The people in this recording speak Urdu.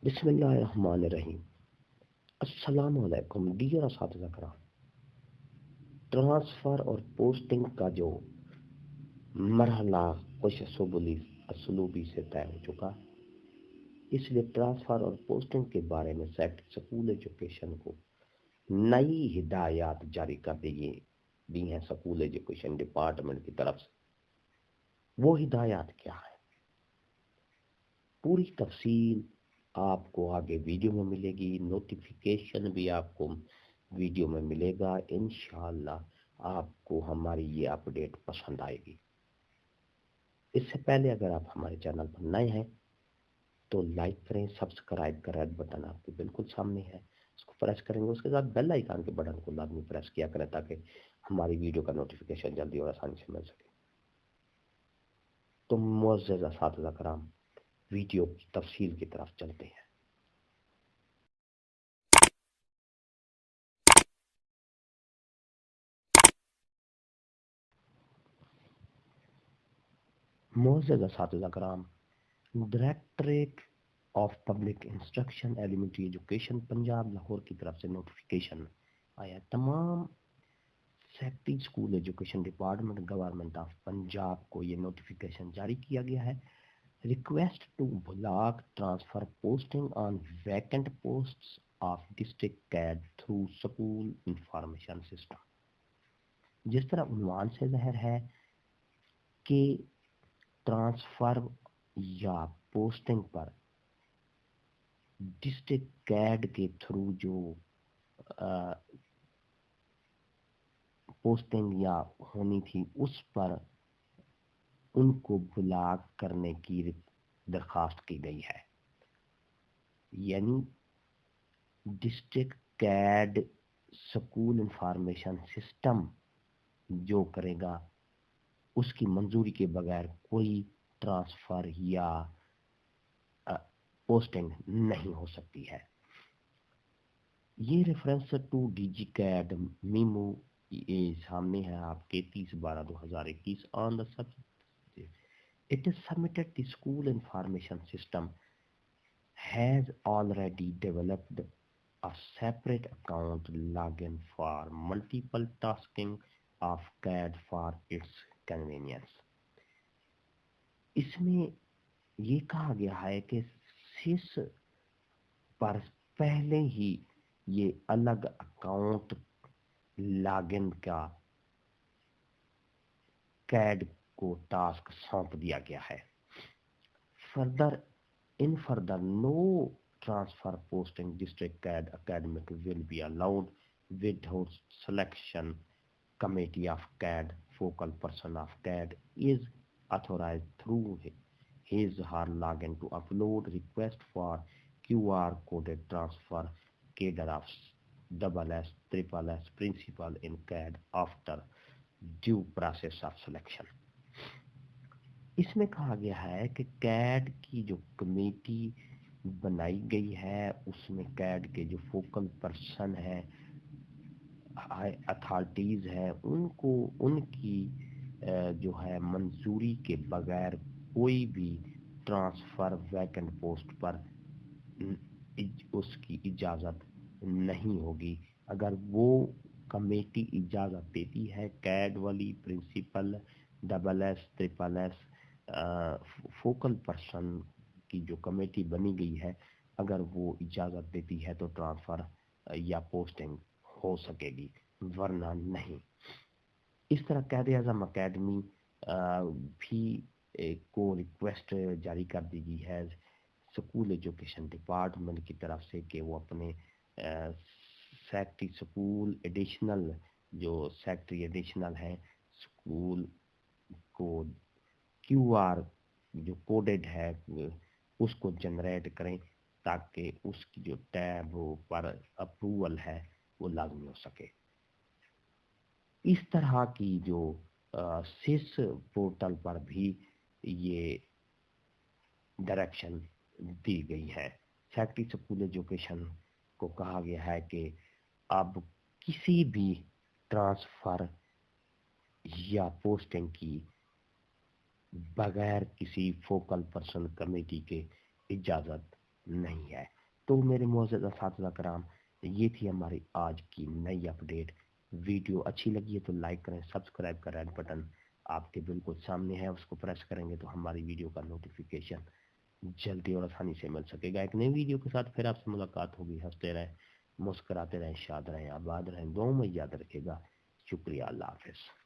بسم اللہ الرحمن الرحیم۔ السلام علیکم ڈیئر اساتذہ کرام۔ ٹرانسفر اور پوسٹنگ کا جو مرحلہ کچھ اسلوبی سے طے ہو چکا، اس لیے ٹرانسفر اور پوسٹنگ کے بارے میں سیکٹری اسکول ایجوکیشن کو نئی ہدایات جاری کر دی ہیں اسکول ایجوکیشن ڈپارٹمنٹ کی طرف سے۔ وہ ہدایات کیا ہے؟ پوری تفصیل آپ کو آگے ویڈیو میں ملے گی، نوٹیفیکیشن بھی آپ کو ویڈیو میں ملے گا۔ انشاءاللہ آپ کو ہماری یہ اپڈیٹ پسند آئے گی۔ اس سے پہلے اگر آپ ہمارے چینل پر نئے ہیں تو لائک کریں، سبسکرائب کا ریڈ بٹن آپ کے بالکل سامنے ہے، اس کو پریس کریں گے، اس کے ساتھ بیل آئیکن کے بٹن کو لازمی پریس کیا کریں تاکہ ہماری ویڈیو کا نوٹیفیکیشن جلدی اور آسانی سے مل سکے۔ تو معزز اساتذہ کرام، ویڈیو کی تفصیل کی طرف چلتے ہیں۔ معزز اساتذہ کرام، directorate of public instruction elementary education Punjab Lahore کی طرف سے نوٹیفیکیشن آیا۔ تمام secretary school education department government of Punjab کو یہ نوٹیفیکیشن جاری کیا گیا ہے۔ Request to block transfer posting on vacant posts of district QAED through school information system. جس طرح عنوان سے ظاہر ہے کہ ٹرانسفر یا پوسٹنگ پر ڈسٹرکٹ کیڈ کے تھرو جو پوسٹنگ یا ہونی تھی اس پر ان کو بلاک کرنے کی درخواست کی گئی ہے۔ یعنی ڈسٹرکٹ کیڈ اسکول انفارمیشن سسٹم جو کرے گا اس کی منظوری کے بغیر کوئی ٹرانسفر یا پوسٹنگ نہیں ہو سکتی ہے۔ یہ ریفرنس ٹو ڈی جی کیڈ میمو یہ سامنے ہے آپ کے 30/12/2021 on the subject it is submitted the school information system has already developed a separate account login for multiple tasking of CAD for its convenience۔ اس میں یہ کہا گیا ہے کہ سس پر پہلے ہی یہ الگ اکاؤنٹ لاگن کا CAD کو ٹاسک سونپ دیا گیا ہے۔ Further, no transfer posting district CAD academic will be allowed without selection committee of CAD. Focal person of CAD is authorized through his or login to upload request for QR coded transfer cadre of SS, SSS principal in CAD after due process of selection۔ اس میں کہا گیا ہے کہ کیڈ کی جو کمیٹی بنائی گئی ہے اس میں کیڈ کے جو فوکل پرسن ہے، اتھارٹیز ہیں، ان کو ان کی جو ہے منظوری کے بغیر کوئی بھی ٹرانسفر ویکنٹ پوسٹ پر اس کی اجازت نہیں ہوگی۔ اگر وہ کمیٹی اجازت دیتی ہے، کیڈ والی principal SS, SSS focal person کی جو کمیٹی بنی گئی ہے، اگر وہ اجازت دیتی ہے تو ٹرانسفر یا پوسٹنگ ہو سکے گی، ورنہ نہیں۔ اس طرح قائد اعظم اکیڈمی بھی کو ریکویسٹ جاری کر دی گئی ہے اسکول ایجوکیشن ڈپارٹمنٹ کی طرف سے کہ وہ اپنے سیکٹری اسکول ایڈیشنل جو سیکٹری ایڈیشنل ہیں اسکول کو QR جو کوڈڈ ہے اس کو جنریٹ کریں تاکہ اس کی جو ٹیب پر اپروول ہے وہ لازمی ہو سکے۔ اس طرح کی جو سس پورٹل پر بھی یہ ڈائریکشن دی گئی ہے۔ سیکٹری اسکول ایجوکیشن کو کہا گیا ہے کہ اب کسی بھی ٹرانسفر یا پوسٹنگ کی بغیر کسی فوکل پرسن کمیٹی کے اجازت نہیں ہے۔ تو میرے معزز اساتذہ کرام، یہ تھی ہماری آج کی نئی اپڈیٹ. ویڈیو اچھی لگی ہے تو لائک کریں، سبسکرائب کا ریڈ بٹن آپ کے بالکل سامنے ہے، اس کو پریس کریں گے تو ہماری ویڈیو کا نوٹیفیکیشن جلدی اور آسانی سے مل سکے گا. ایک نئی ویڈیو کے ساتھ پھر آپ سے ملاقات ہوگی. ہنستے رہیں، مسکراتے رہیں، شاد رہیں، آباد رہیں، دعاؤں میں یاد رکھے گا. شکریہ. اللہ حافظ.